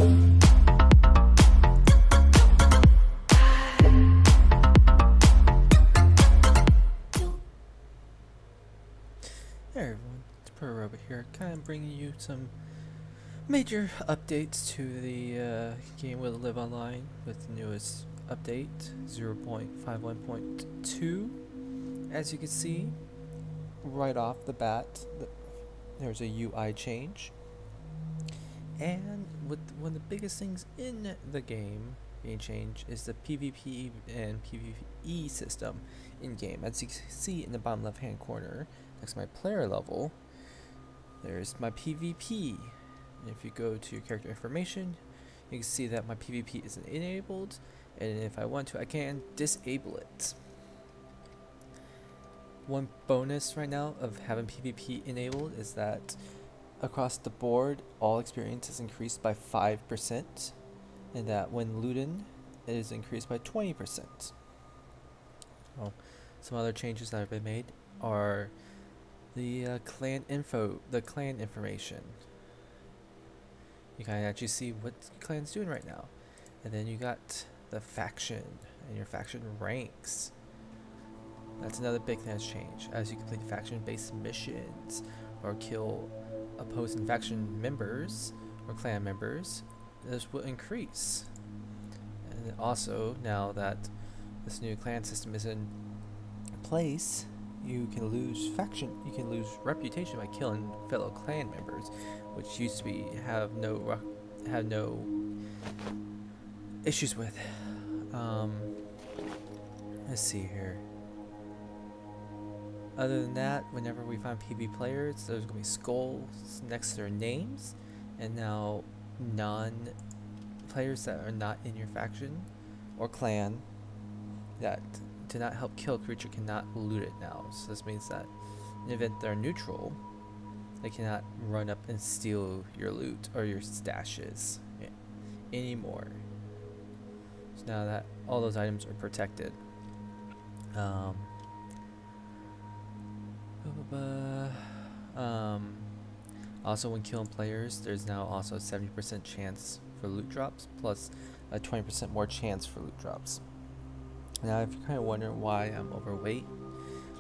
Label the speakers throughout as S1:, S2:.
S1: Hey everyone, it's Pro Robot here, kind of bringing you some major updates to the game Will It Live Online with the newest update, 0.51.2. As you can see, right off the bat, there's a UI change. And with one of the biggest things in the game being changed is the PvP and PvE system in game. As you can see in the bottom left hand corner, next to my player level, there's my PvP. And if you go to your character information, you can see that my PvP isn't enabled, and if I want to, I can disable it. One bonus right now of having PvP enabled is that across the board, all experience is increased by 5%, and that when looting, it is increased by 20%. Well, some other changes that have been made are the clan information. You can actually see what clan's doing right now, and then you got the faction and your faction ranks. That's another big thing that's changed. As you complete faction-based missions or kill opposing faction members or clan members, this will increase. And also, now that this new clan system is in place, you can lose reputation by killing fellow clan members, which used to be have no issues with. Let's see here. Other than that, whenever we find PvP players, there's gonna be skulls next to their names, and now non-players that are not in your faction or clan that to not help kill a creature cannot loot it now. So this means that in the event they're neutral, they cannot run up and steal your loot or your stashes anymore. So now that all those items are protected. Also, when killing players, there's now also a 70% chance for loot drops, plus a 20% more chance for loot drops. Now, if you're kind of wondering why I'm overweight,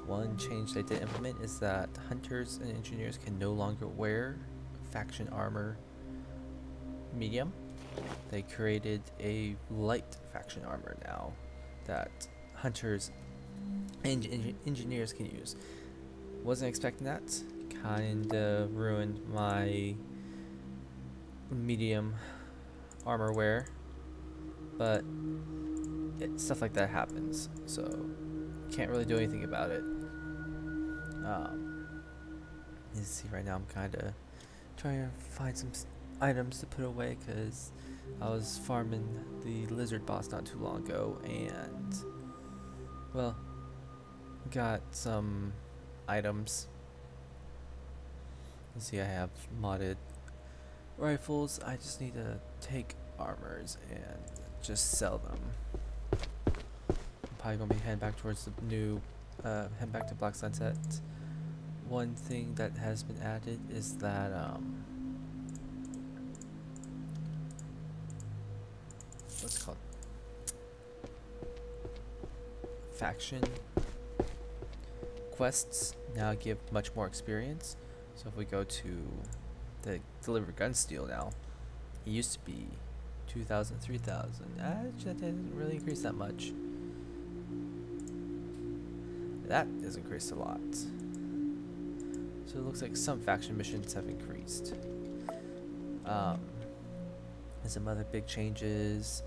S1: one change they did implement is that hunters and engineers can no longer wear faction armor medium. They created a light faction armor now that hunters and engineers can use. Wasn't expecting that. Kinda ruined my medium armor wear, but stuff like that happens, so can't really do anything about it. You see, right now I'm kinda trying to find some items to put away because I was farming the lizard boss not too long ago, and well, got some items. You see, I have modded rifles. I just need to take armors and just sell them. I'm probably gonna be heading back towards the new, head back to Black Sunset. One thing that has been added is that what's it called? Faction quests now give much more experience. So if we go to the Deliver Gun Steal now, it used to be 2,000, 3,000. Actually, that didn't really increase that much. That has increased a lot. So it looks like some faction missions have increased. And some other big changes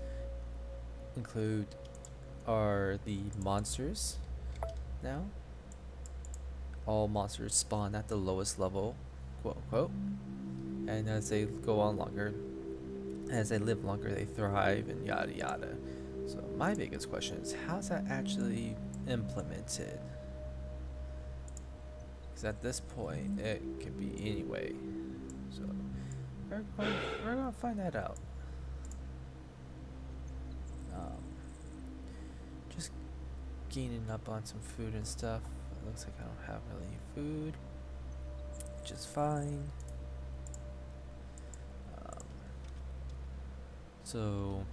S1: include the monsters now. All monsters spawn at the lowest level, quote unquote, and as they go on longer, as they live longer, they thrive, and yada yada. So my biggest question is, how's that actually implemented? Because at this point, it could be anyway. So we're gonna find that out. Just gaining up on some food and stuff. It looks like I don't have really any food, which is fine. So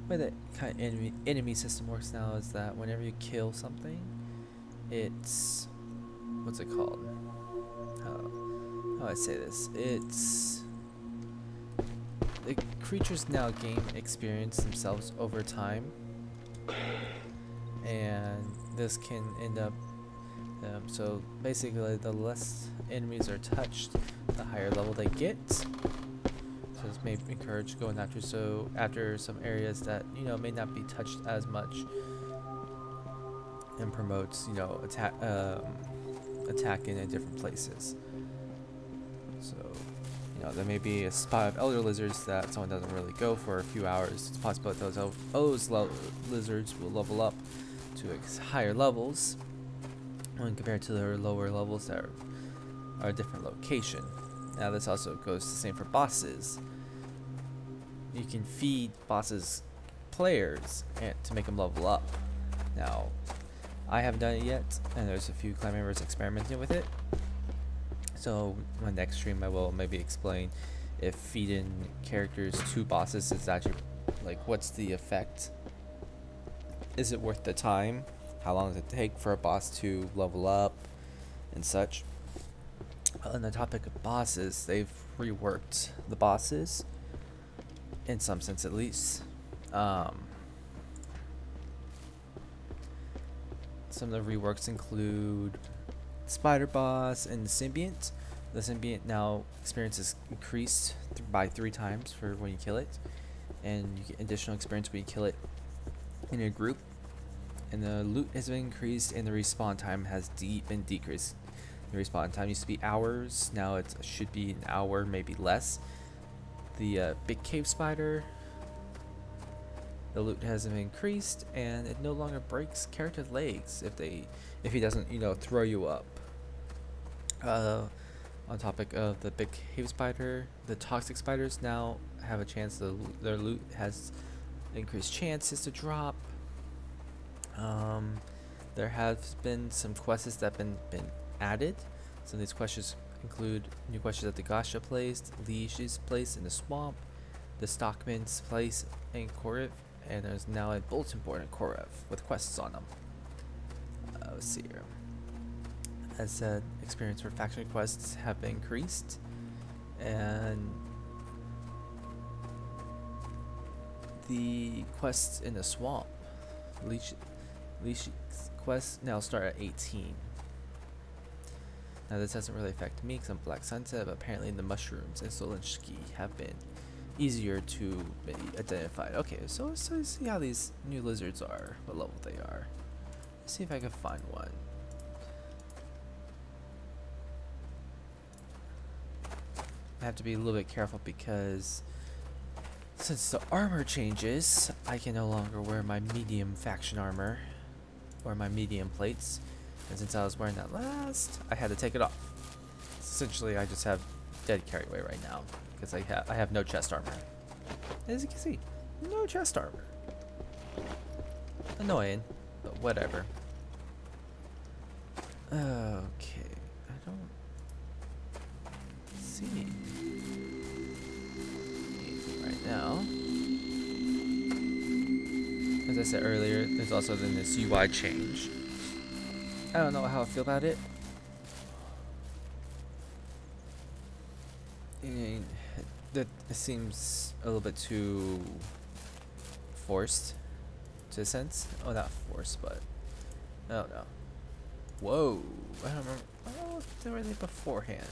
S1: the way that kind of enemy system works now is that whenever you kill something, it's what's it called? How do I say this? It's the creatures now gain experience themselves over time, and this can end up. So basically, the less enemies are touched, the higher level they get. So this may encourage going after some areas that may not be touched as much, and promotes attacking in different places. So there may be a spot of elder lizards that someone doesn't really go for a few hours. It's possible that those lizards will level up to higher levels when compared to their lower levels that are a different location. Now this also goes the same for bosses. You can feed bosses players to make them level up. Now I haven't done it yet, and there's a few clan members experimenting with it. So my next stream I will maybe explain if feeding characters to bosses is actually what's the effect. Is it worth the time? How long does it take for a boss to level up and such? On the topic of bosses, they've reworked the bosses in some sense at least. Some of the reworks include Spider Boss and the Symbiont. The Symbiont now experiences increased by 3 times for when you kill it, and you get additional experience when you kill it in a group. And the loot has been increased, and the respawn time has been decreased. The respawn time used to be hours, now it should be an hour, maybe less. The big cave spider, the loot has been increased, and it no longer breaks character legs if he doesn't throw you up. On topic of the big cave spider, the toxic spiders now have a chance. Their loot has increased chances to drop. There have been some quests that have been added. Some of these quests include new quests at the Gasha place, Leash's place in the swamp, the Stockman's place in Korev, and there's now a bulletin board in Korev with quests on them. Let's see here. As said, experience for faction quests have been increased, and the quests in the swamp, Leash's quests now start at 18. Now this doesn't really affect me because I'm Black Sunset, but apparently the mushrooms in Solinski have been easier to be identified. Okay, so let's see how these new lizards are, what level they are. Let's see if I can find one. I have to be a little bit careful because since the armor changes, I can no longer wear my medium faction armor or my medium plates. And since I was wearing that last, I had to take it off. Essentially, I just have dead carry weight right now because I have no chest armor. As you can see, no chest armor. Annoying, but whatever. Okay, I don't see anything right now. As I said earlier, there's also been this UI change. I don't know how I feel about it. That it seems a little bit too forced, to a sense. Oh, not forced, but I don't know. Whoa! I don't remember. Oh, were they beforehand?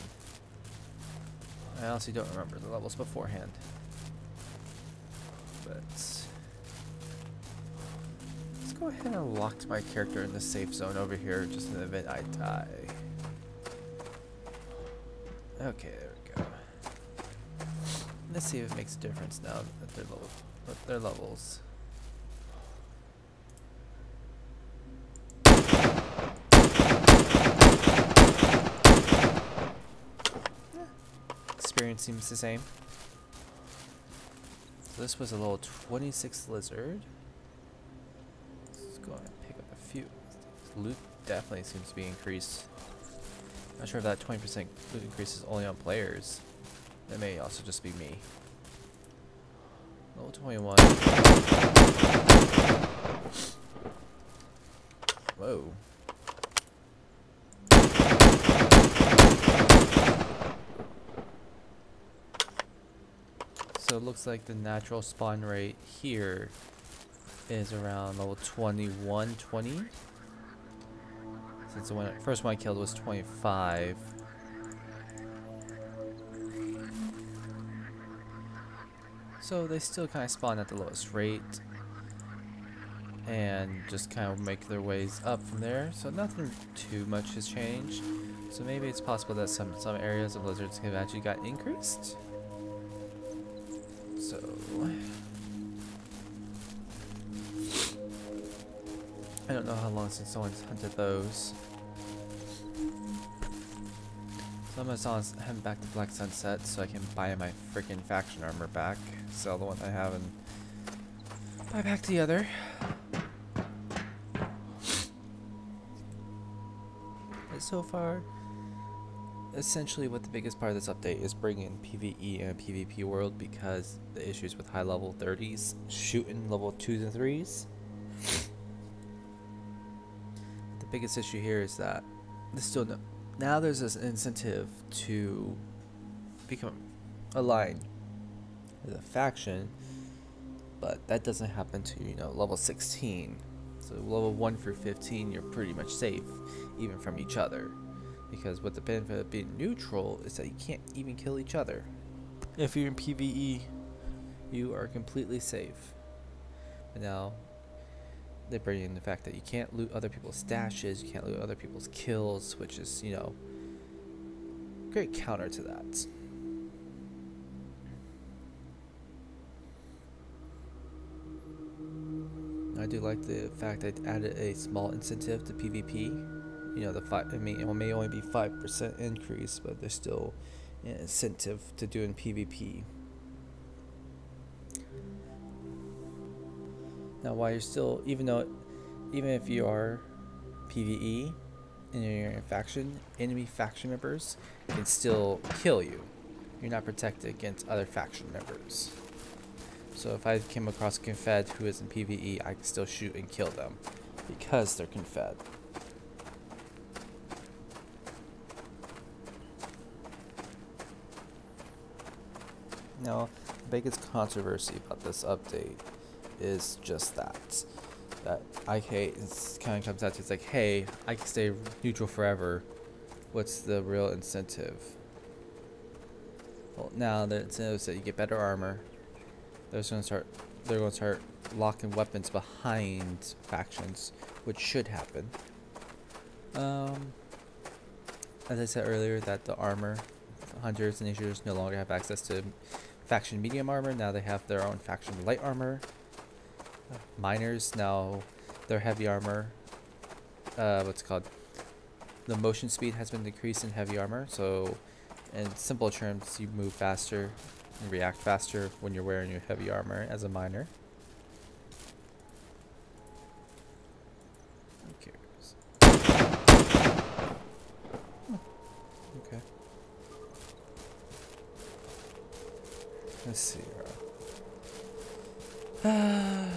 S1: I honestly don't remember the levels beforehand. But let's go ahead and lock my character in the safe zone over here, just in the event I die. Okay, there we go. Let's see if it makes a difference now that their levels. Experience seems the same. So this was a level 26 lizard. Let's go and pick up a few. Loot definitely seems to be increased. Not sure if that 20% loot increase is only on players. That may also just be me. Level 21. Whoa. So it looks like the natural spawn rate here is around level 21, 20. Since the first one I killed was 25. So they still kind of spawn at the lowest rate and just kind of make their ways up from there. So nothing too much has changed. So maybe it's possible that some areas of lizards have actually got increased. So I don't know how long since someone's hunted those. So I'm gonna head back to Black Sunset so I can buy my freaking faction armor back. Sell the one I have and buy back the other. But so far, essentially what the biggest part of this update is bringing PvE and a PvP world, because the issues with high level 30s shooting level 2s and 3s. The biggest issue here is that there's still no, now there's this incentive to become aligned with a faction, but that doesn't happen to, you know, level 16. So level 1 through 15 you're pretty much safe even from each other, because what the benefit of being neutral is that you can't even kill each other. If you're in PvE, you are completely safe. But now they bring in the fact that you can't loot other people's stashes, you can't loot other people's kills, which is, you know, great counter to that. I do like the fact that I added a small incentive to PvP. You know, I mean, it may only be 5% increase, but there's still an incentive to doing PvP. Now, while you're still, even if you are PvE and you're in a faction, enemy faction members can still kill you. You're not protected against other faction members. So if I came across a Confed who is in PvE, I can still shoot and kill them because they're Confed. Now, the biggest controversy about this update is just that IK kind of comes out to, it's like, hey, I can stay neutral forever. What's the real incentive? Well, now the incentive is that you get better armor. They're going to start locking weapons behind factions, which should happen. As I said earlier, that the armor hunters and issuers no longer have access to faction medium armor. Now they have their own faction light armor. Miners, now their heavy armor, what's it called? The motion speed has been decreased in heavy armor, so in simple terms, you move faster and react faster when you're wearing your heavy armor as a miner. Who cares? Okay. Let's see.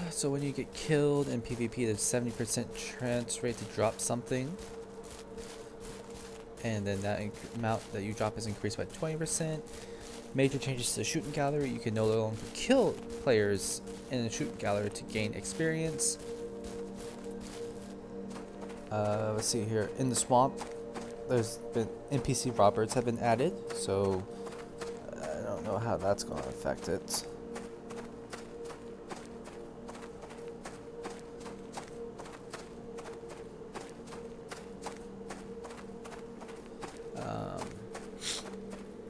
S1: So when you get killed in PvP, there's 70% chance rate to drop something, and then that amount that you drop is increased by 20%. Major changes to the shooting gallery: you can no longer kill players in the shooting gallery to gain experience. Let's see here. In the swamp, there's been NPC robbers have been added, so I don't know how that's going to affect it.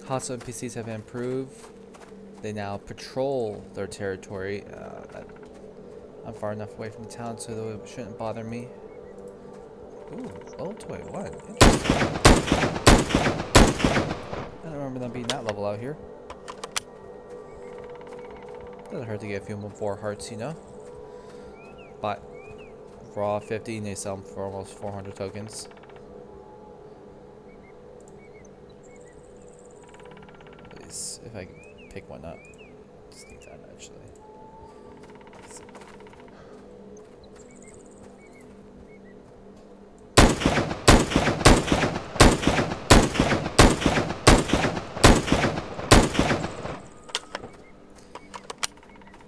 S1: Hostile NPCs have improved. They now patrol their territory. I'm far enough away from the town so it shouldn't bother me. Ooh, level 21. Interesting. I don't remember them being that level out here. Doesn't hurt to get a few more hearts, you know. But raw 50 and they sell them for almost 400 tokens. If I can pick one up. Just need that actually.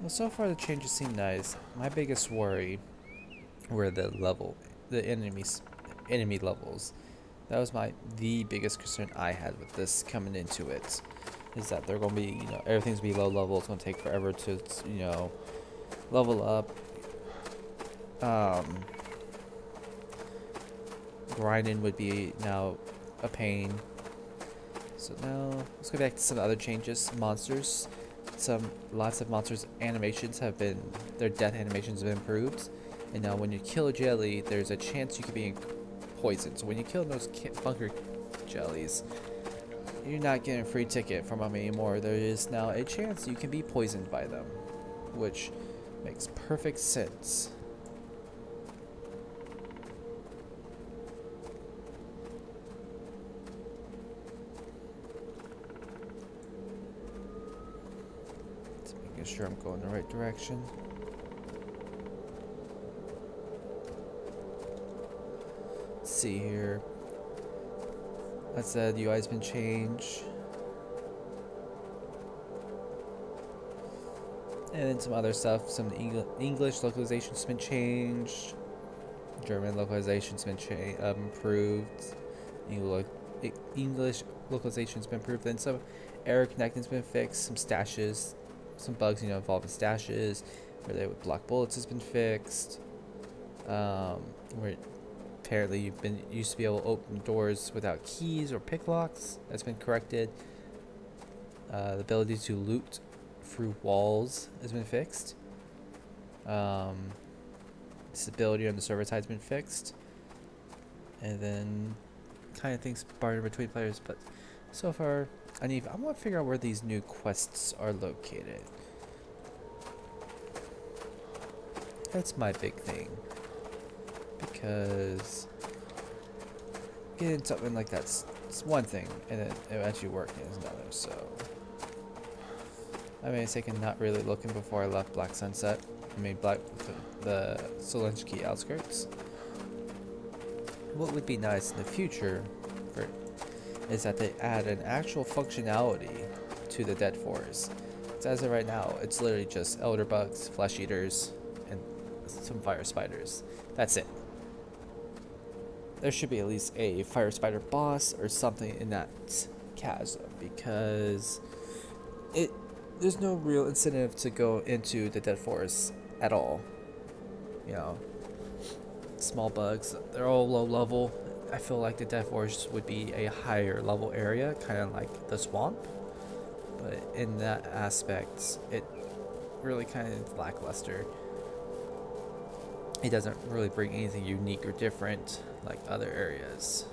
S1: Well, so far the changes seem nice. My biggest worry were the enemy levels. That was the biggest concern I had with this coming into it, is that they're gonna be, everything's gonna be low level. It's gonna take forever to, level up. Grinding would be now a pain. So now let's go back to some other changes. Monsters. Lots of monsters' animations their death animations have been improved. And now when you kill a jelly, there's a chance you could be poisoned. So when you kill those bunker jellies, you're not getting a free ticket from them anymore. There is now a chance you can be poisoned by them, which makes perfect sense. Sure I'm going the right direction. Let's see here. That said, UI's been changed. And then some other stuff. Some English localization's been changed. German localization's been improved. English localization's been improved. Then some error connecting's been fixed. Some stashes. Some bugs, involving stashes, where they would block bullets has been fixed. Where apparently used to be able to open doors without keys or pick locks. That's been corrected. The ability to loot through walls has been fixed. Disability on the server side has been fixed. And then kind of things barter between players, but so far I want to figure out where these new quests are located. That's my big thing, because getting something like that's one thing, and then it actually working is another. So I may say I'm not really looking before I left Black Sunset. The Solenski outskirts. What would be nice in the future is that they add an actual functionality to the Dead Forest. So as of right now, it's literally just elder bugs, flesh eaters, and some fire spiders. That's it. There should be at least a fire spider boss or something in that chasm, because there's no real incentive to go into the Dead Forest at all. Small bugs, they're all low level. I feel like the Dead Forest would be a higher level area, kind of like the swamp. But in that aspect, it really kind of lackluster. It doesn't really bring anything unique or different like other areas.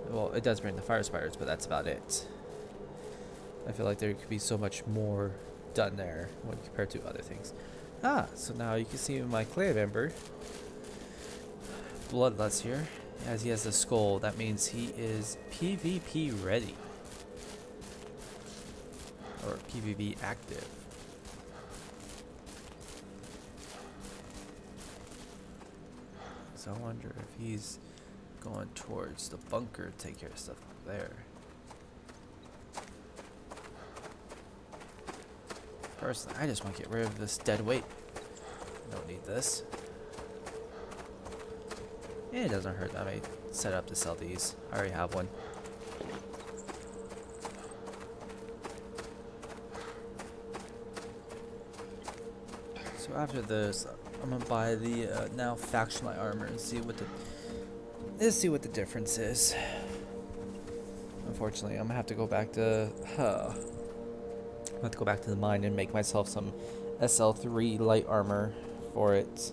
S1: Well, it does bring the fire spiders, but that's about it. I feel like there could be so much more done there when compared to other things. So now you can see my clan member, Bloodlust here. As he has the skull, that means he is PvP ready. Or PvP active. So I wonder if he's going towards the bunker to take care of stuff up there. Personally, I just want to get rid of this dead weight. Don't need this. It doesn't hurt that I set up to sell these. I already have one. So after this, I'm gonna buy the now faction light armor and see what the difference is. Unfortunately, I'm gonna have to go back to the mine and make myself some SL3 light armor for it.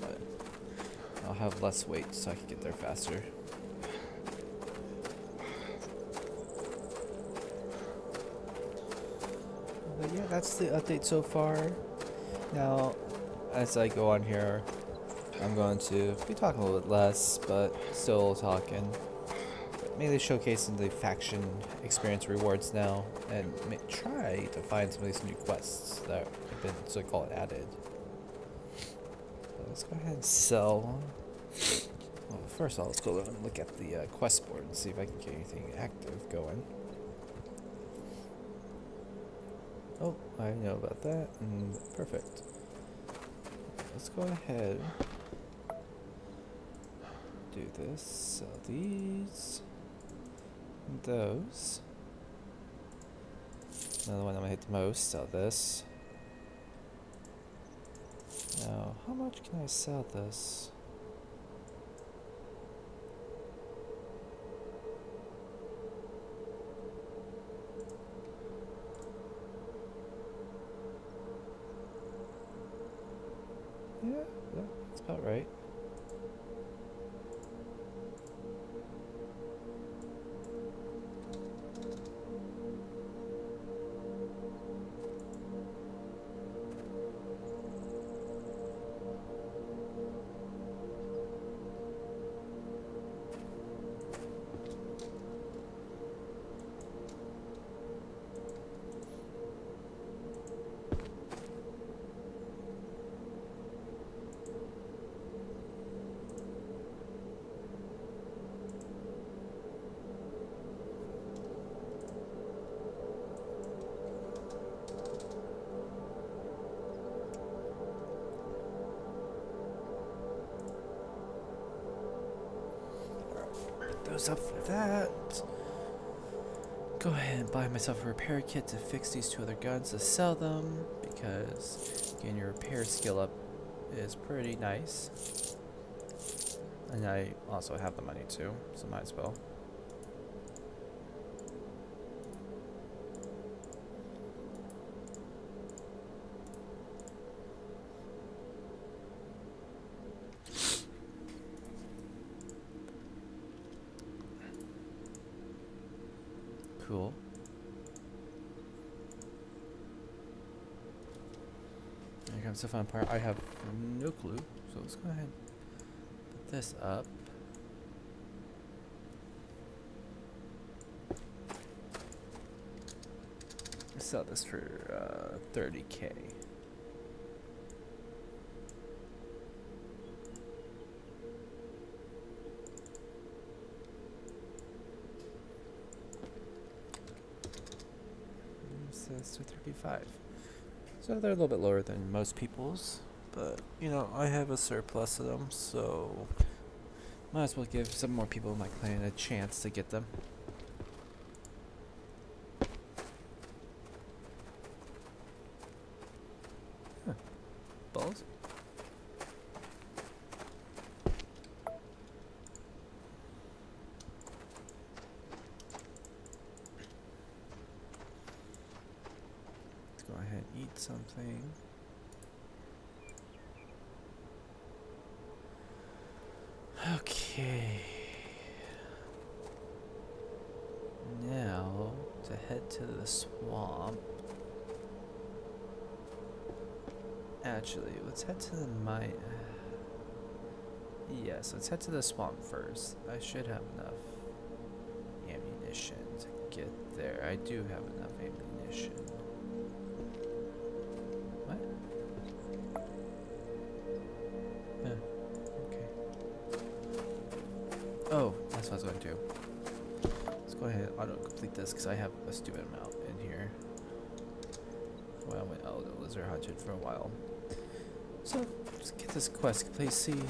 S1: But I'll have less weight so I can get there faster. But yeah, that's the update so far. Now, as I go on here, I'm going to be talking a little bit less, but still talking. But mainly showcasing the faction experience rewards now, and try to find some of these new quests that have been, so-called, added. let's go ahead and sell. Well, first of all, let's go and look at the quest board and see if I can get anything active going. Oh, I know about that, and perfect. Let's go ahead, do this, sell these, and those. Another one I'm gonna hit the most, sell this. Now, how much can I sell this? Yeah, that's about right. Those up for that. Go ahead and buy myself a repair kit to fix these two other guns to sell them, because getting your repair skill up is pretty nice. And I also have the money too, so might as well. Cool. Here comes the fun part. I have no clue, so let's go ahead and put this up. Sell this for 30K. Says 235. So they're a little bit lower than most people's, but you know, I have a surplus of them, so might as well give some more people in my clan a chance to get them. Huh. Balls. Go ahead and eat something. Okay. Now to head to the swamp. Actually, let's head to the mine. Yes, let's head to the swamp first. I should have enough ammunition to get there. I do have enough ammunition. What? Okay. Oh, that's what I was going to do. Let's go ahead and auto-complete this because I have a stupid amount in here. Well, I went out the lizard hunted for a while. So, let's get this quest complete. See.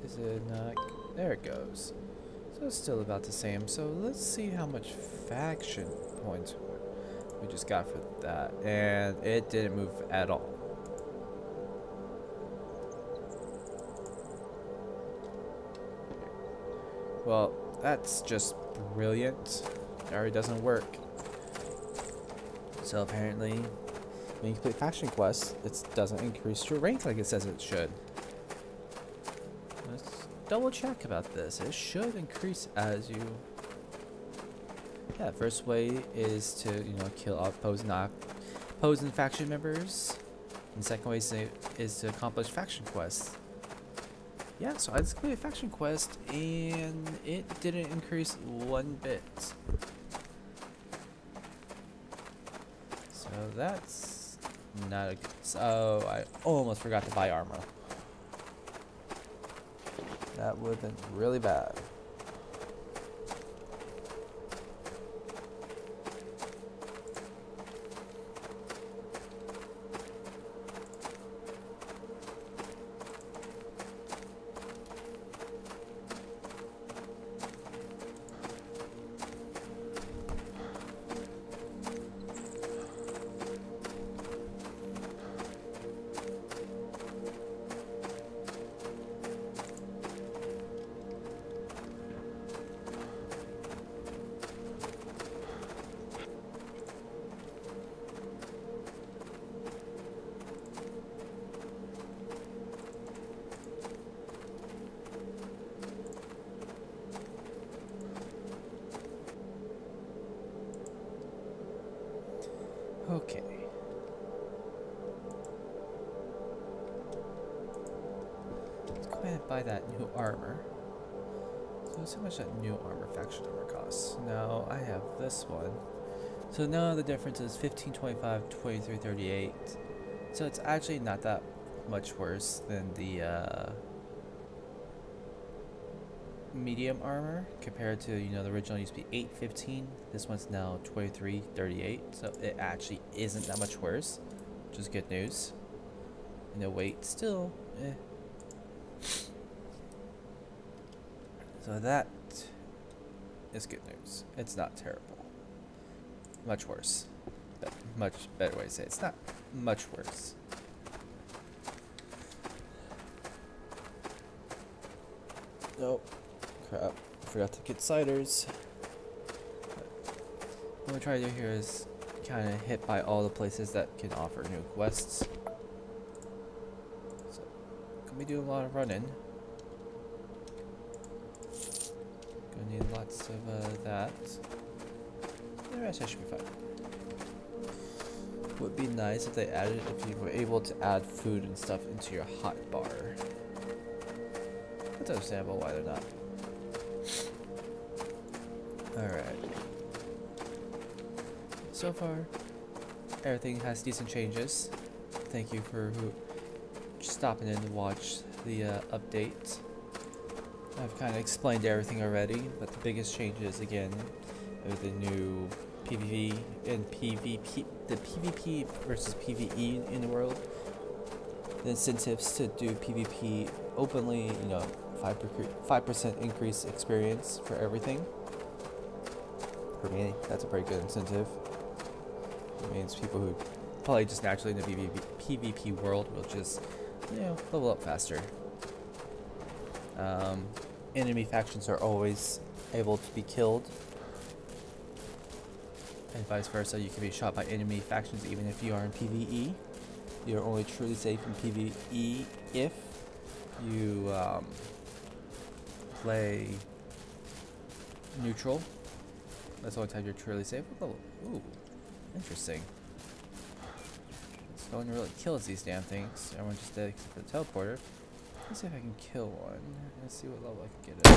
S1: Is it not? There it goes. So it's still about the same. So let's see how much faction points we just got for that. And it didn't move at all. Well, that's just brilliant. It already doesn't work. So apparently, when you complete faction quests, it doesn't increase your rank like it says it should. Let's double check about this. It should increase as you... Yeah, first way is to, you know, kill opposing faction members. And the second way is to accomplish faction quests. Yeah, so I just completed a faction quest and it didn't increase one bit. So that's not a good. Oh, I almost forgot to buy armor. That would have been really bad. Okay. Let's go ahead and buy that new armor. So let's see how much that new armor, faction armor costs. Now I have this one. So now the difference is 15, 25, 23, 38. So it's actually not that much worse than the medium armor compared to, you know, the original used to be 8, 15. This one's now 23, 38. So it actually isn't that much worse, which is good news. And the weight still, eh. So that is good news. It's not terrible. Much worse. But much better way to say it. It's not much worse. Nope. Crap. Forgot to get ciders. What we'll try to do here is kind of hit by all the places that can offer new quests. So, gonna be doing a lot of running. Gonna need lots of that. The rest I should be fine. Would be nice if they added, if you were able to add food and stuff into your hot bar. That's understandable why they're not. Alright. So far, everything has decent changes. Thank you for stopping in to watch the update. I've kind of explained everything already, but the biggest changes again are the new PvP and PvP, the PvP versus PvE in the world. The incentives to do PvP openly, you know, 5% increase experience for everything. For me, that's a pretty good incentive. It means people who probably just naturally in the PvP world will just, you know, level up faster. Enemy factions are always able to be killed, and vice versa. You can be shot by enemy factions even if you are in PvE. You're only truly safe in PvE if you play neutral. That's the only time you're truly safe. Oh, ooh, interesting. So no one really kills these damn things. Everyone just dead except for the teleporter. Let's see if I can kill one. Let's see what level I can get at.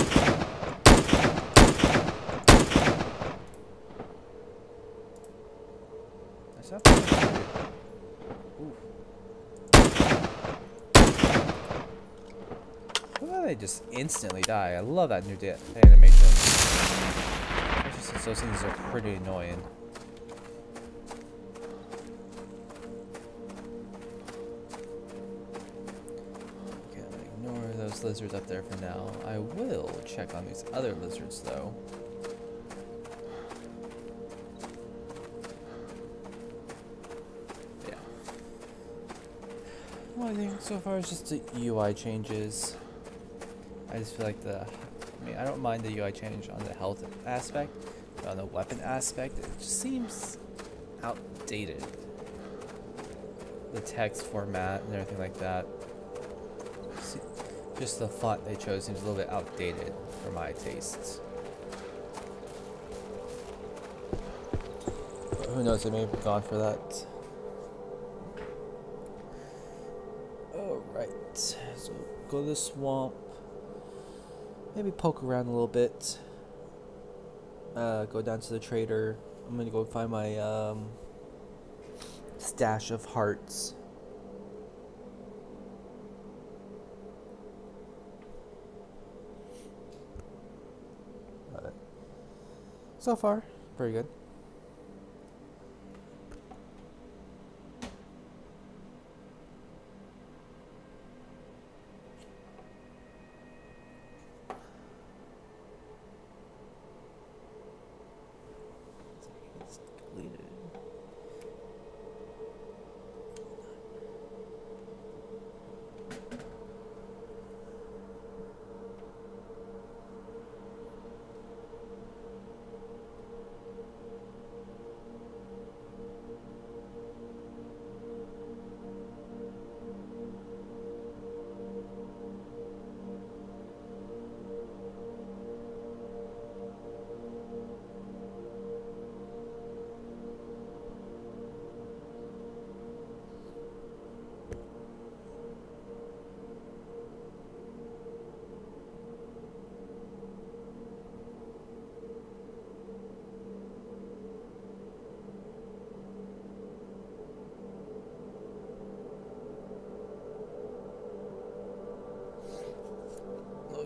S1: That's not bad. Ooh. Look how they just instantly die. I love that new animation. Especially since those things are pretty annoying. Lizards up there for now. I will check on these other lizards though. Yeah. Well, I think so far it's just the UI changes. I just feel like I don't mind the UI change on the health aspect, but on the weapon aspect, it just seems outdated. The text format and everything like that. Just the font they chose seems a little bit outdated for my tastes. But who knows, they may have gone for that. Alright, so go to the swamp. Maybe poke around a little bit. Go down to the trader. I'm gonna go find my stash of hearts. But so far, pretty good.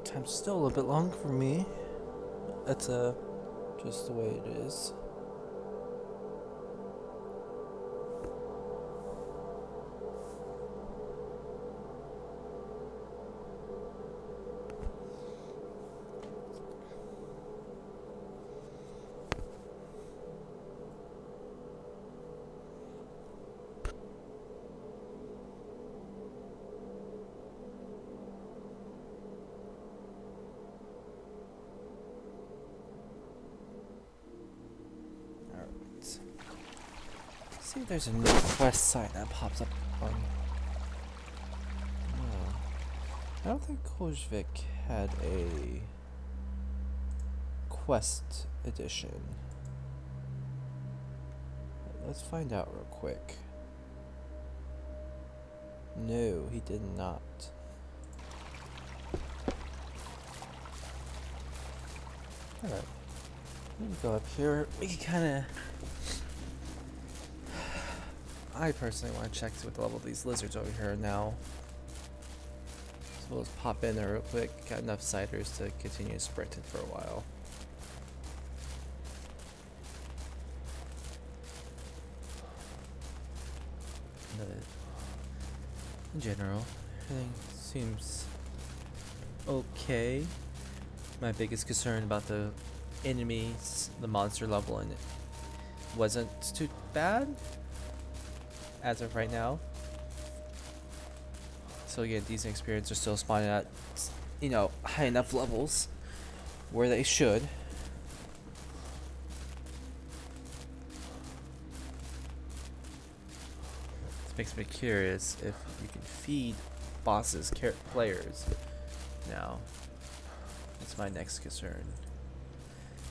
S1: Time's still a little bit long for me. That's just the way it is. See if there's a new quest sign that pops up on. No. I don't think Kozvik had a quest edition. Let's find out real quick. No, he did not. Alright. Let me go up here. We can kinda I personally want to check what the level of these lizards over here are now. So let's pop in there real quick. Got enough ciders to continue sprinting for a while. But in general, everything seems okay. My biggest concern about the enemies, the monster level in it, wasn't too bad as of right now. So again, decent experience are still spawning at, you know, high enough levels where they should. This makes me curious if you can feed bosses, players. Now, that's my next concern.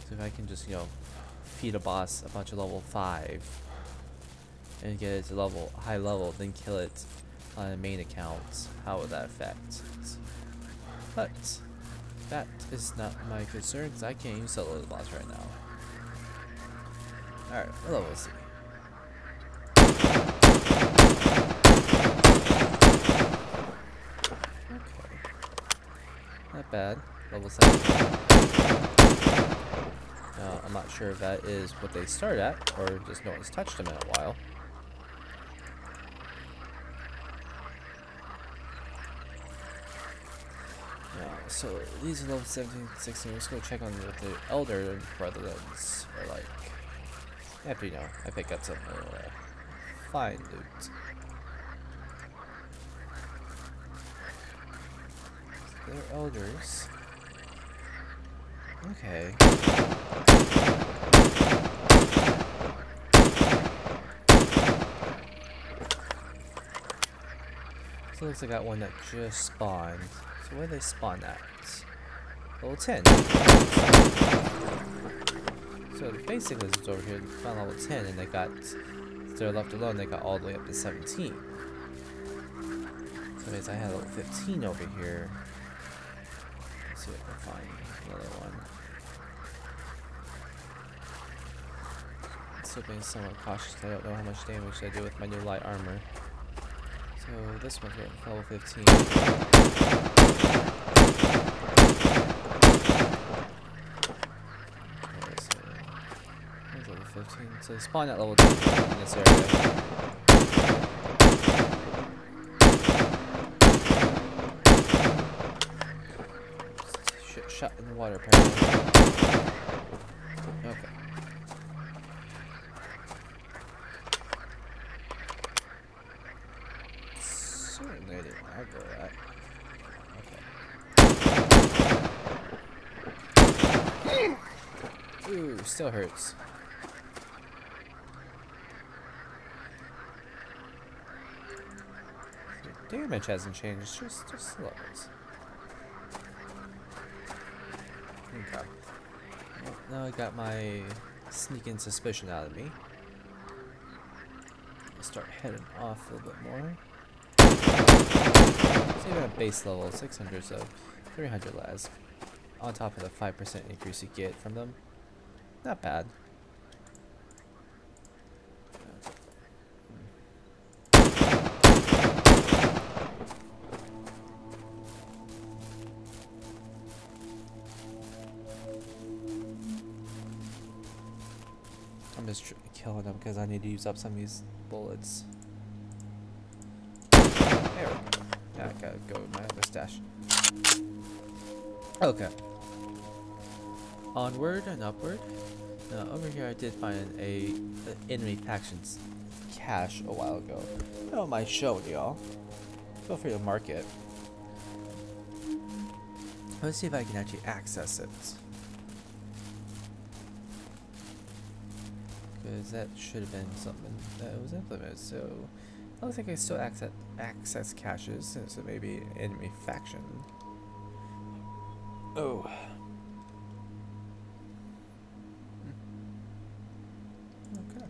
S1: So if I can just, you know, feed a boss a bunch of level 5 and get it to high level, then kill it on a main account, how would that affect? But that is not my concern, because I can't even solo the boss right now. Alright, what level is he? Okay. Not bad. Level 7. Now, I'm not sure if that is what they start at, or just no one's touched them in a while. So these are level 17, 16. Let's go check on what the Elder Brothers are like. After, you know, I pick up some fine loot. They're elders. Okay. So it looks like I got one that just spawned. So where do they spawn at? Level 10. So the basic lizards over here found level 10, and they got, if they're left alone, they got all the way up to 17. So anyways, I had level 15 over here. Let's see if I can find another one. still being somewhat cautious. I don't know how much damage I do with my new light armor. So this one's getting level 15. Okay, so that's level 15. So spawn at level 2 in this area. Shit, shot in the water apparently. Okay. Certainly I didn't aggro that. Okay. Ooh, still hurts. The damage hasn't changed, just the levels. Okay. Well, now I got my sneaking suspicion out of me. I'll start heading off a little bit more. So even at base level 600, so 300 las. On top of the 5% increase you get from them. Not bad. I'm just killing them because I need to use up some of these bullets. There we go. Yeah, I gotta go with my other stash. Okay. Onward and upward. Now over here I did find a enemy factions cache a while ago. I don't mind showing y'all. Feel free to mark it. Let's see if I can actually access it. Because that should have been something that was implemented. So it looks like I still access caches, so maybe enemy faction. Oh. Okay.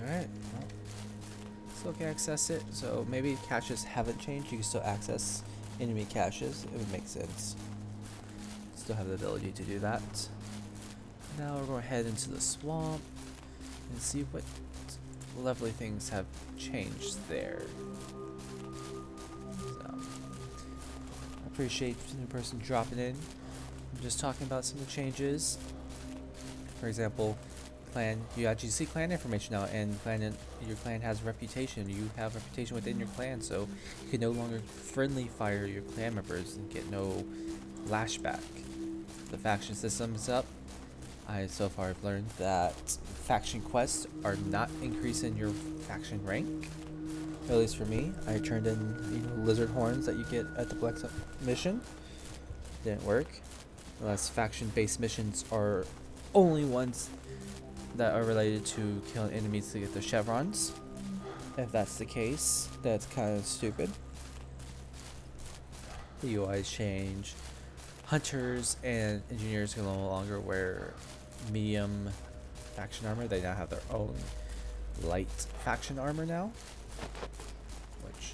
S1: Alright. Well, still can access it. So maybe caches haven't changed. You can still access enemy caches. It would make sense. Still have the ability to do that. Now we're going to head into the swamp and see what lovely things have changed there. So, I appreciate the new person dropping in. I'm just talking about some of the changes. For example, clan, you actually see clan information now, and your clan has reputation. You have reputation within your clan, so you can no longer friendly fire your clan members and get no lashback. The faction system is up. I so far have learned that faction quests are not increasing your faction rank. At least for me, I turned in lizard horns that you get at the Black mission. Didn't work. Unless faction-based missions are only ones that are related to killing enemies to get the chevrons. If that's the case, that's kind of stupid. The UI's change. Hunters and engineers can no longer wear medium faction armor. They now have their own light faction armor now, which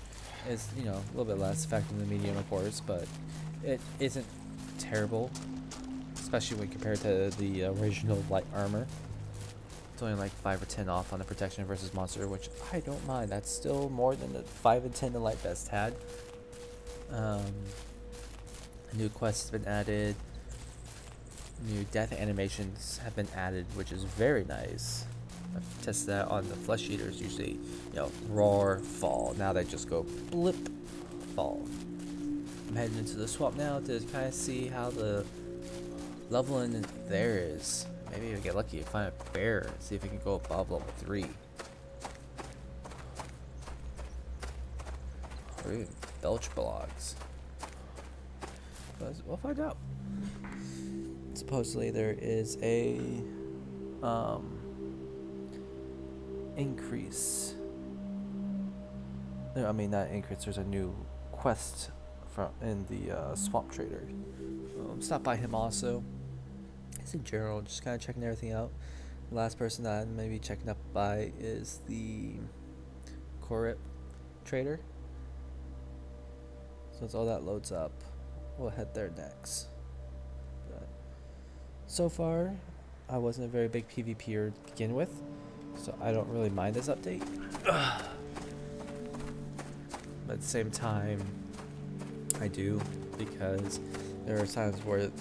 S1: is, you know, a little bit less effective than the medium, of course, but it isn't terrible, especially when compared to the original light armor. It's only like 5 or 10 off on the protection versus monster, which I don't mind. That's still more than the 5 and 10 the light vest had. A new quest has been added. New death animations have been added, which is very nice. I've tested that on the flesh eaters. Usually, you know, roar, fall. Now they just go blip, fall. I'm heading into the swamp now to kind of see how the leveling there is. Maybe if I get lucky, find a bear and see if we can go above level 3. Or even belch blogs. But we'll find out. Supposedly there is a increase. No, I mean not increase. There's a new quest from in the swamp trader. Stop by him also. Just in general, just kind of checking everything out. The last person that I'm maybe checking up by is the Corrip trader. So once all that loads up, we'll head there next. But so far, I wasn't a very big PvPer to begin with, so I don't really mind this update. But at the same time, I do, because there are times where,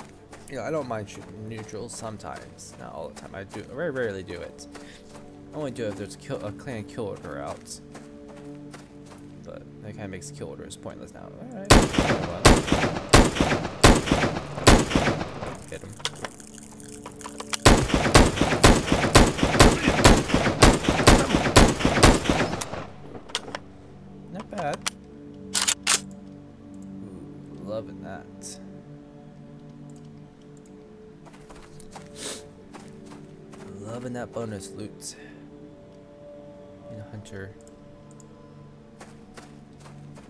S1: you know, I don't mind shooting neutrals sometimes, not all the time. I very rarely do it. I only do it if there's a clan kill order out. But that kind of makes kill orders pointless now. Alright. Get him. Not bad. Ooh, loving that. Loving that bonus loot. And a hunter.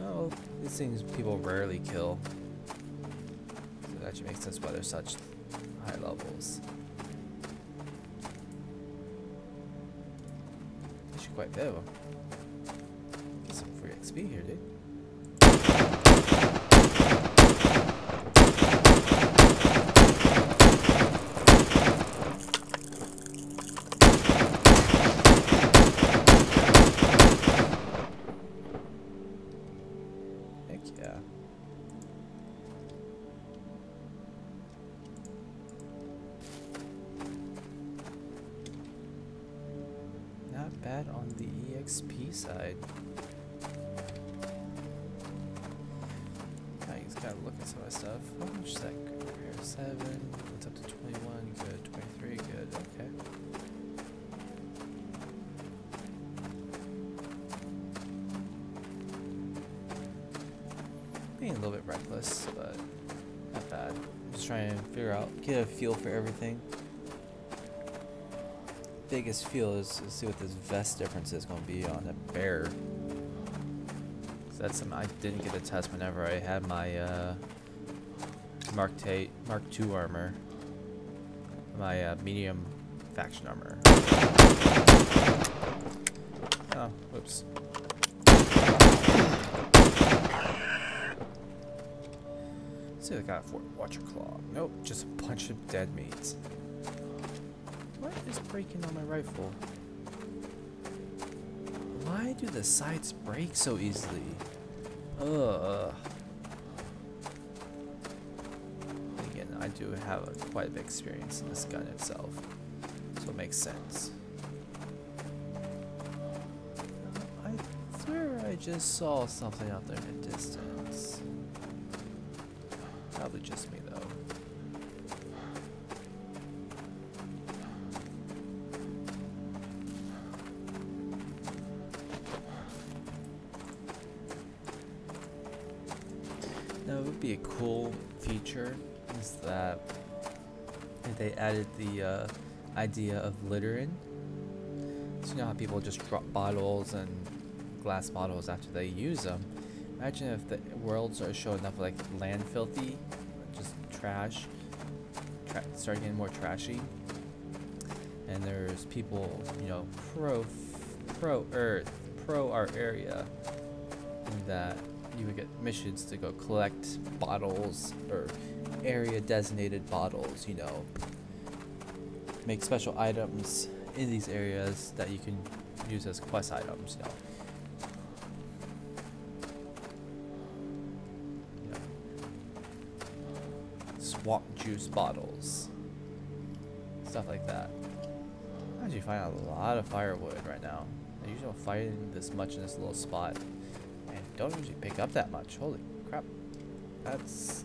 S1: Oh, these things people rarely kill. So that actually makes sense why they're such high levels. Actually quite bit of them. Get some free XP here, dude. Yeah. Not bad on the EXP side. I just gotta look at some of that stuff. How much is that compare? 7, it's up to 21, good. 23, good, okay. Being a little bit reckless, but not bad. I'm just trying to figure out, get a feel for everything. Biggest feel is to see what this vest difference is going to be on a bear. So that's something I didn't get to test whenever I had my Mark II armor, my medium faction armor. Oh, whoops. Let's see, I got a Watcher Claw. Nope, just a bunch of dead meat. What is breaking on my rifle? Why do the sights break so easily? Ugh. Again, I do have quite a bit of experience in this gun itself, so it makes sense. I swear I just saw something out there in the distance. Probably just me though. Now, it would be a cool feature is that if they added the idea of littering. So you know how people just drop bottles and glass bottles after they use them. Imagine if the world started showing up like land filthy, just trash, start getting more trashy, and there's people, you know, pro Earth, pro our area, and that you would get missions to go collect bottles or area designated bottles, you know, make special items in these areas that you can use as quest items, you know. Swamp juice bottles, stuff like that. I actually find a lot of firewood right now. I usually don't find this much in this little spot, and don't usually pick up that much. Holy crap! That's.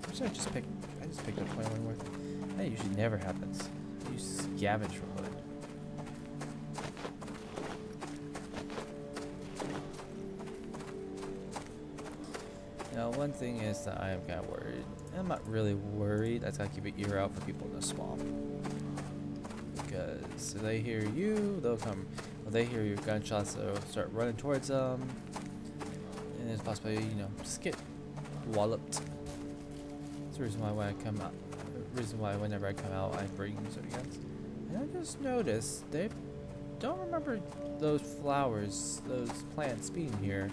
S1: I just picked up 21 worth. That usually never happens. You scavenge for wood. Now, one thing is that I am kind of worried. I'm not really worried. I just gotta keep an ear out for people in the swamp. Because if they hear you, they'll come. If they hear your gunshots, they'll start running towards them. And there's possibly, you know, just get walloped. That's the reason why when I come out, whenever I come out, I bring certain guns. And I just noticed they don't remember those flowers, those plants being here.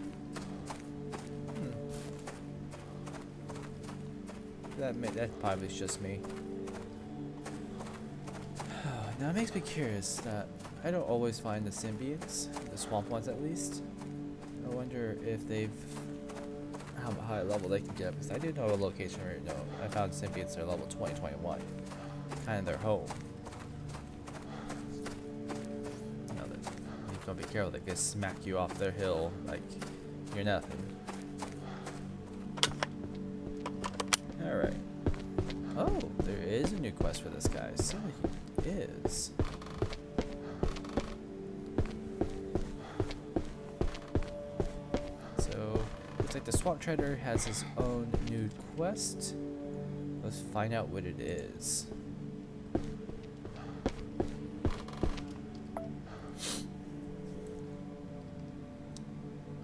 S1: That probably is just me. Now it makes me curious that I don't always find the symbiotes, the swamp ones at least. I wonder if they've how high level they can get, because I do know a location where I found symbiotes that are level 20, 21. Kind of their home. You don't be careful, they can smack you off their hill like you're nothing. Alright. Oh, there is a new quest for this guy. So he is. So, looks like the Swamp Trader has his own new quest. Let's find out what it is.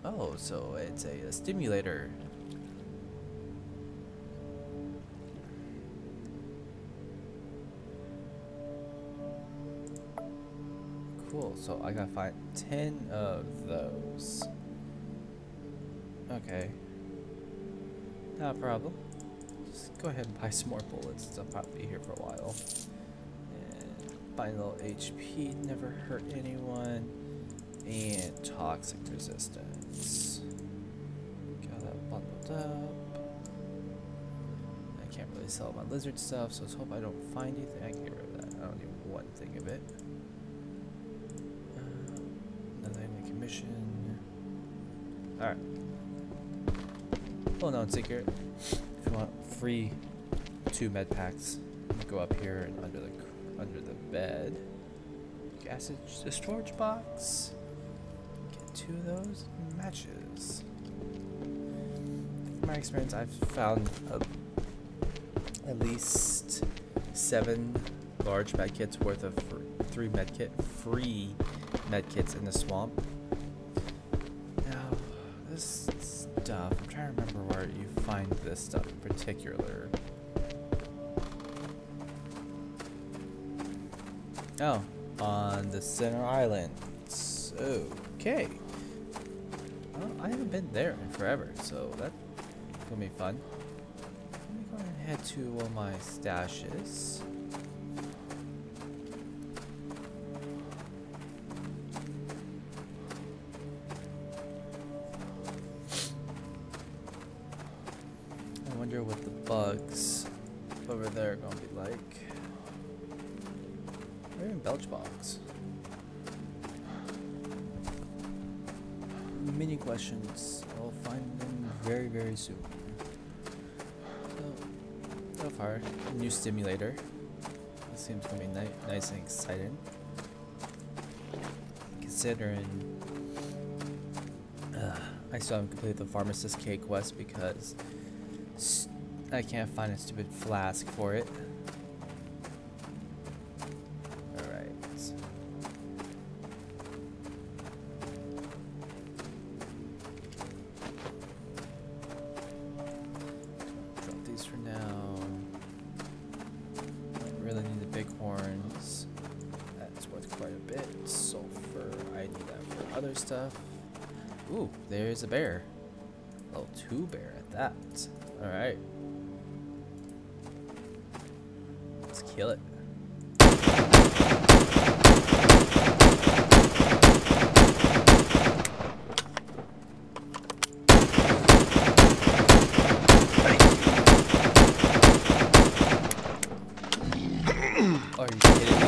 S1: Oh, so it's a stimulator. Cool, so I gotta find 10 of those. Okay. Not a problem. Just go ahead and buy some more bullets, since I'll probably be here for a while. And buy a little HP, never hurt anyone. And toxic resistance. Got that bundled up. I can't really sell my lizard stuff, so let's hope I don't find anything. I can get rid of that. I don't need one thing of it. Another commission. Alright. Well known secret. If you want free 2 med packs, go up here and under the bed. Gas storage box. 2 of those matches. From my experience, I've found at least 7 large medkits worth of 3 free medkits in the swamp. Now, this stuff, I'm trying to remember where you find this stuff in particular. Oh, on the center island. Okay. Well, I haven't been there in forever, so that's gonna be fun. Let me go ahead and head to one of my stashes. I wonder what the bugs over there are gonna be like. Or even belch box. Mini questions. I'll find them very, very soon. So far, new stimulator. This seems gonna be nice and exciting. Considering I still haven't completed the Pharmacist K quest because I can't find a stupid flask for it. For now, don't really need the bighorns. That's worth quite a bit. Sulfur, I need that for other stuff. Ooh, there's a bear. Level 2 bear at that. Alright. Let's kill it. Are you kidding me?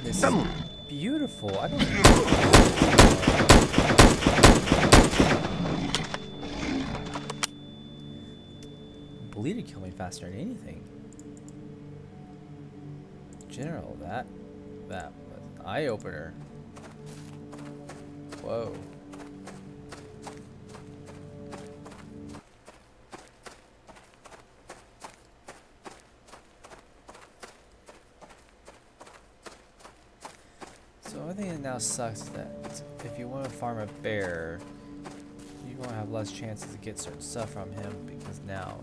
S1: This is beautiful. I don't Bleed would kill me faster than anything. General, that was an eye-opener. Whoa. So one thing that now sucks is that if you want to farm a bear, you won't have less chances to get certain stuff from him because now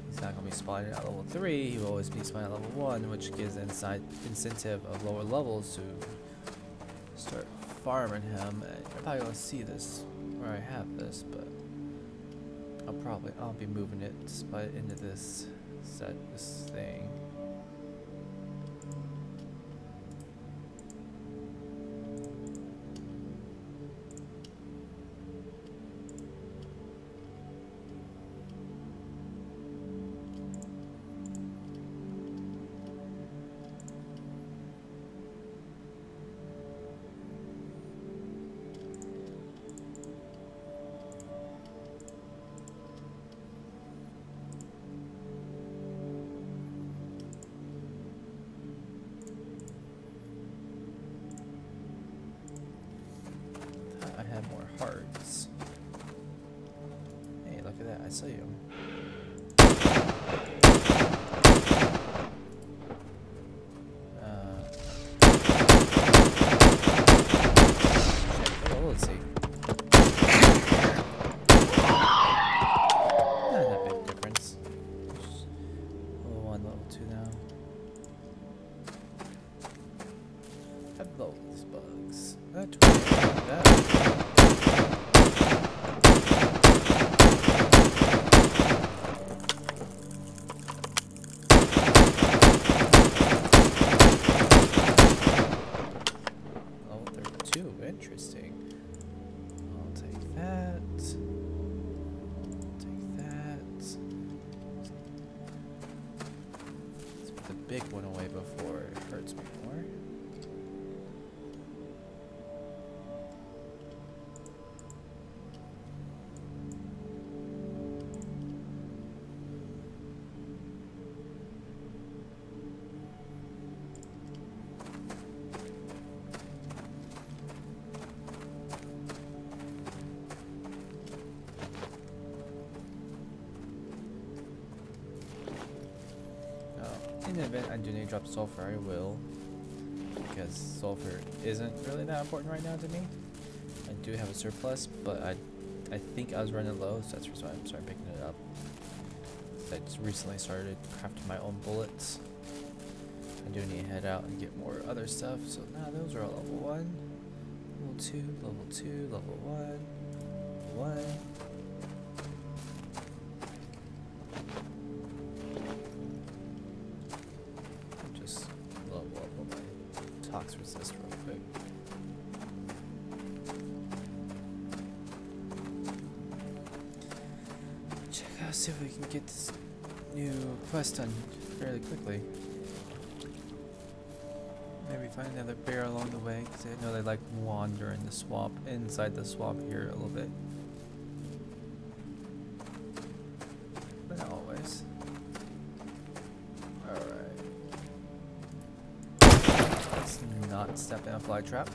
S1: he's not going to be spawning at level 3, he will always be spawning at level 1, which gives incentive of lower levels to start farming him. And you're probably going to see this where I have this, but I'll be moving it by the end of this thing. I had more hearts. Hey, look at that, I saw you. Shit, oh, let's see. Not that big difference. Level 1, level 2 now. Hello, these bugs. That. Interesting. I'll take that. Take that. Let's put the big one away before it hurts me more. In the event I do need to drop sulfur, I will, because sulfur isn't really that important right now to me. I do have a surplus, but I think I was running low, so that's why I'm starting picking it up. I just recently started crafting my own bullets. I do need to head out and get more other stuff, so now those are all level 1, level 2, level 2, level 1, level 1. Tox resist real quick. Check out, see if we can get this new quest done fairly quickly. Maybe find another bear along the way, because I know they like wander in the swamp, inside the swamp here a little bit. But not always. Not step in a fly trap.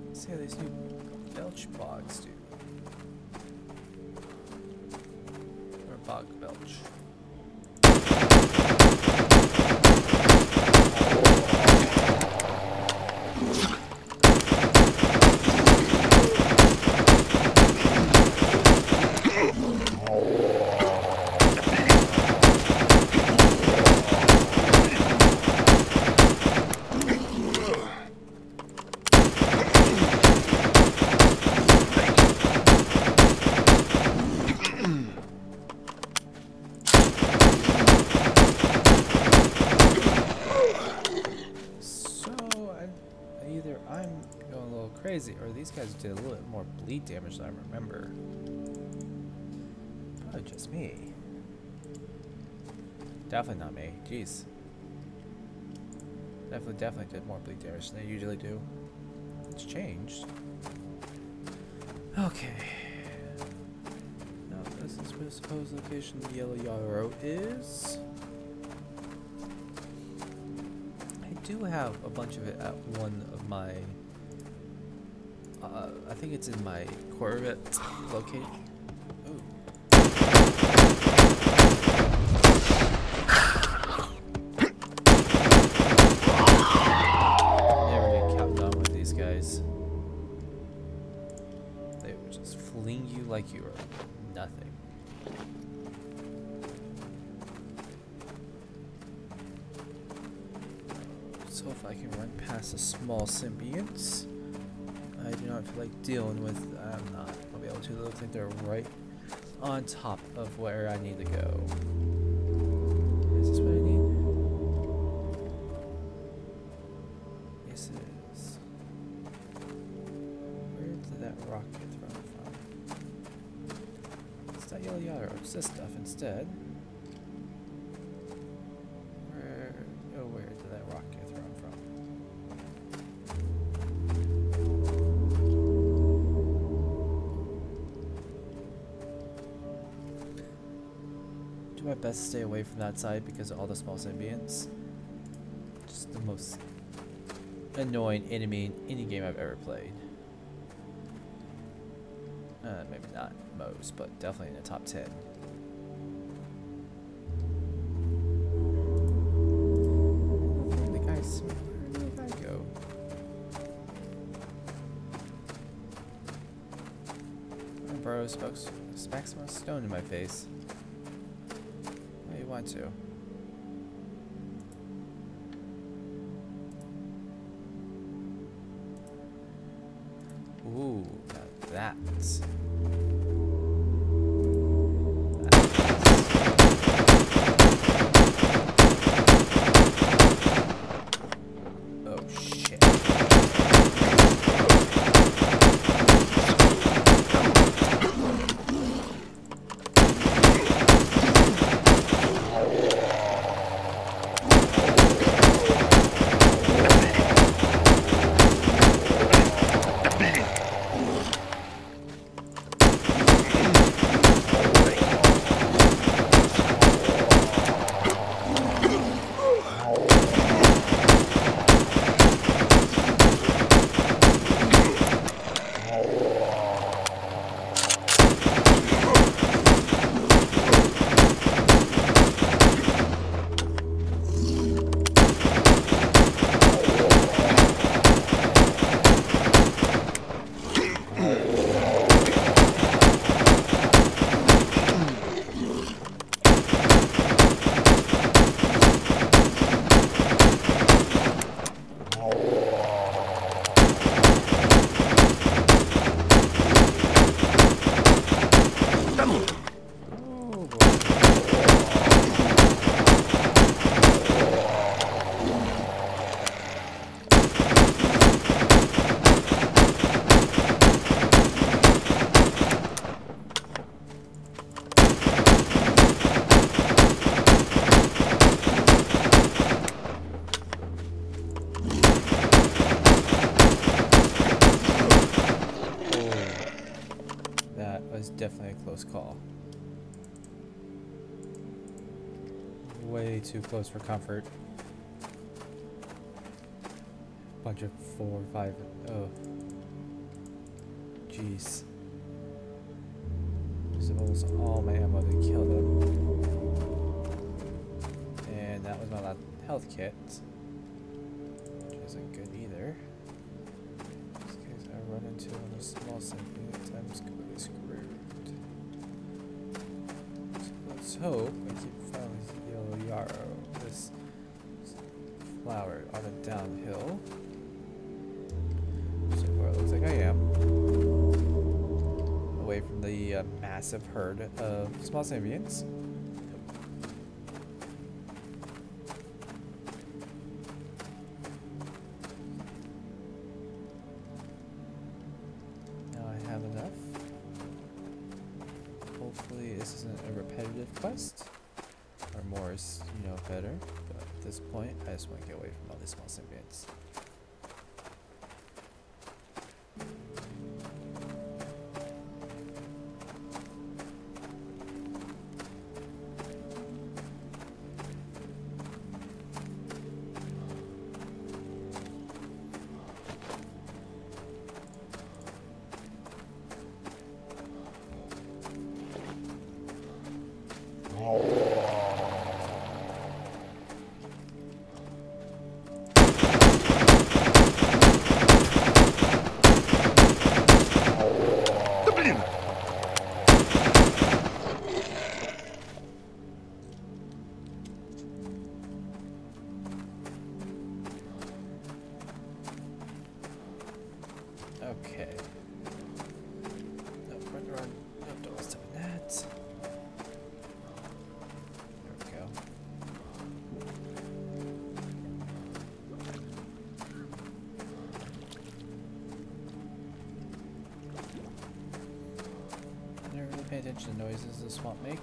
S1: Let's see how these new belch bogs do. Or bog belch. Crazy, or these guys did a little bit more bleed damage than I remember. Probably just me. Definitely not me. Jeez. Definitely did more bleed damage than they usually do. It's changed. Okay. Now this is where the supposed location the Yellow Yarrow is. I do have a bunch of it at one of my I think it's in my Corvette location. Ooh. Never get kept on with these guys. They will just fling you like you are nothing. I can run past the small symbionts. I do not feel like dealing with. I'm not. I'll be able to. They look like they're right on top of where I need to go. Is this what I need? Yes, it is. Where did that rock get thrown from? It's not Yellow Yarrow. It's this stuff instead. Where did that rock get thrown from? Do my best to stay away from that side because of all the small symbionts. Just the most annoying enemy in any game I've ever played. Maybe not most, but definitely in the top 10. The guys, where did the guy go? Bro, smack some stone in my face. What do you want to? Ooh, now that's... Oh shit. Definitely a close call. Way too close for comfort. Bunch of 4, 5. Oh. Jeez. Used almost all my ammo to kill them. And that was my last health kit. Which isn't good either. In this case, I run into one of the small symbionts. I'm just completely screwed. Let's hope I keep finding Yellow Yarrow, this flower on a downhill. So far it looks like I am. Away from the massive herd of small symbionts. Now I have enough. Hopefully this isn't a repetitive quest, or more is, better, but at this point I just want to get away from all these small symbionts. Okay. No, run. No, don't step in that. There we go. Never really pay attention to noises the swamp make.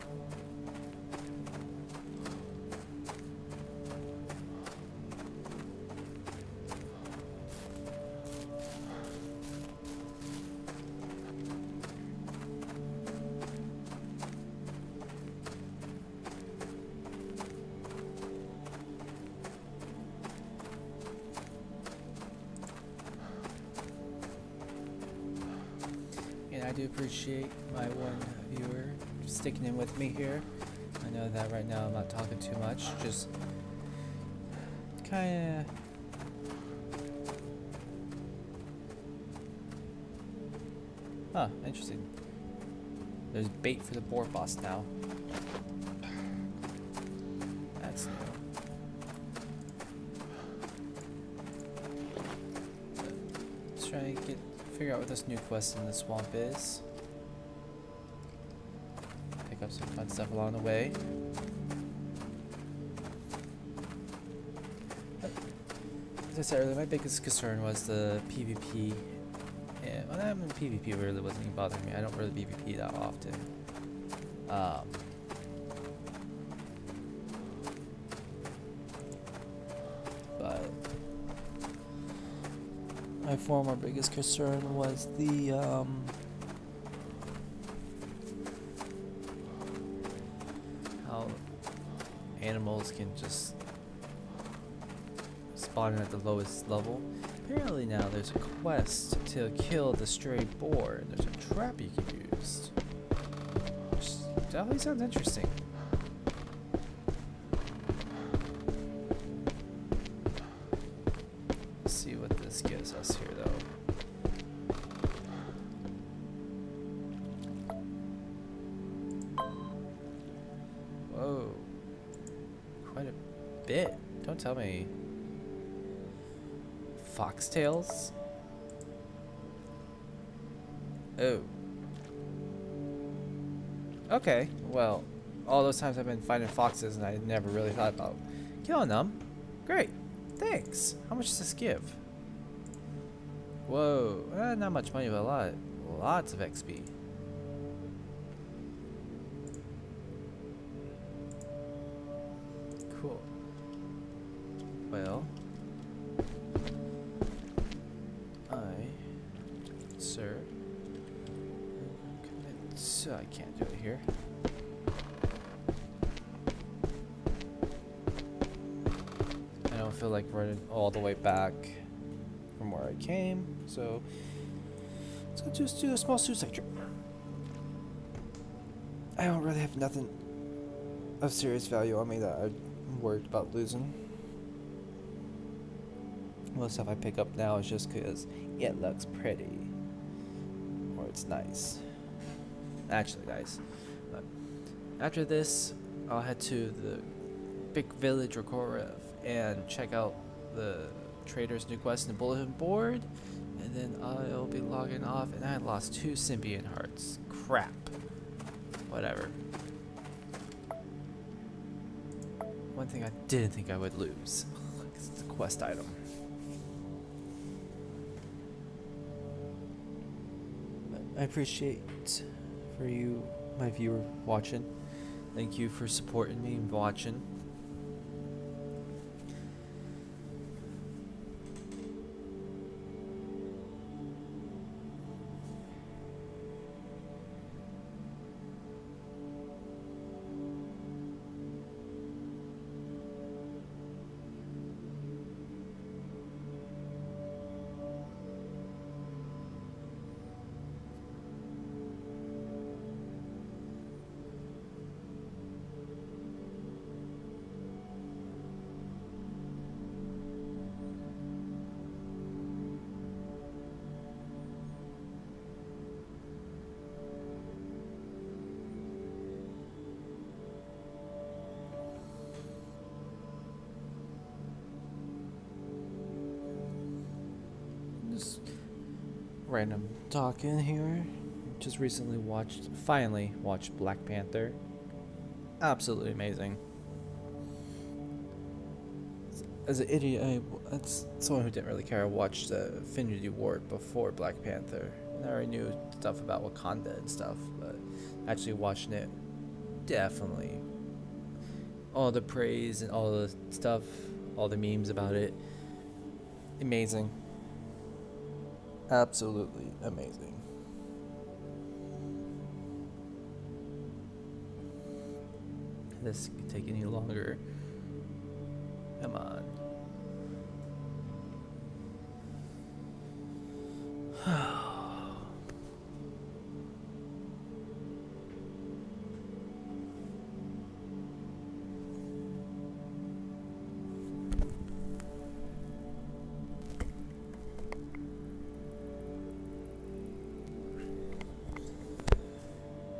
S1: And I do appreciate my one viewer sticking in with me here. I know that right now I'm not talking too much, just kinda interesting. There's bait for the boar boss now. That's new. Let's try and figure out what this new quest in the swamp is. Pick up some fun stuff along the way. As I said earlier, my biggest concern was the PvP. Yeah, well, I mean, PvP really wasn't even bothering me. I don't really PvP that often. But my former biggest concern was the how animals can just spawn at the lowest level. Apparently now there's a quest to kill the stray boar, and there's a trap you can use. Which definitely sounds interesting. Let's see what this gives us here though. Whoa. Quite a bit. Don't tell me. Foxtails? Oh. Okay, well, all those times I've been finding foxes and I never really thought about killing them. Great, thanks. How much does this give? Whoa, not much money, but lots of XP. Cool. Well, sir. I can't do it here. I don't feel like running all the way back from where I came, so let's just do a small suicide trip. I don't really have nothing of serious value on me that I'm worried about losing. Most stuff I pick up now is just because it looks pretty. Or it's nice. Actually nice. But after this, I'll head to the big village Rekorev and check out the trader's new quest in the bulletin board. And then I'll be logging off, and I lost 2 Symbian hearts. Crap. Whatever. One thing I didn't think I would lose. It's the quest item. I appreciate for you, my viewer, watching. Thank you for supporting me and watching. Random talk in here. Just recently finally watched Black Panther. Absolutely amazing. As an idiot, as someone who didn't really care, I watched Infinity War before Black Panther. And I already knew stuff about Wakanda and stuff, but actually watching it, definitely. All the praise and all the stuff, all the memes about it, amazing. Absolutely amazing. This could take any longer. Come on.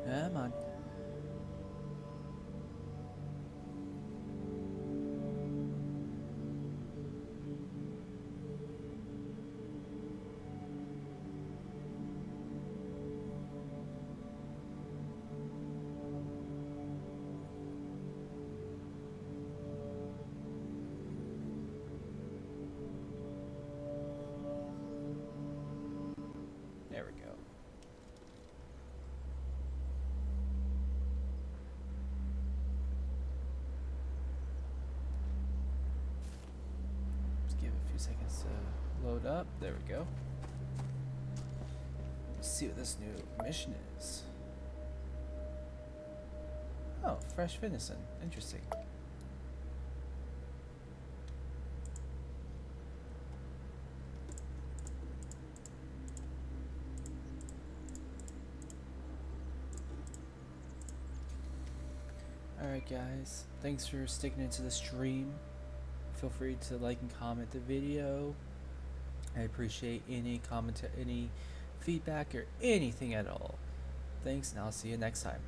S1: Come on. There we go. Just give it a few seconds to load up. There we go. Let's see what this new mission is. Oh, fresh venison. Interesting. Alright guys, thanks for sticking into the stream. Feel free to like and comment the video. I appreciate any comment, any feedback or anything at all. Thanks, and I'll see you next time.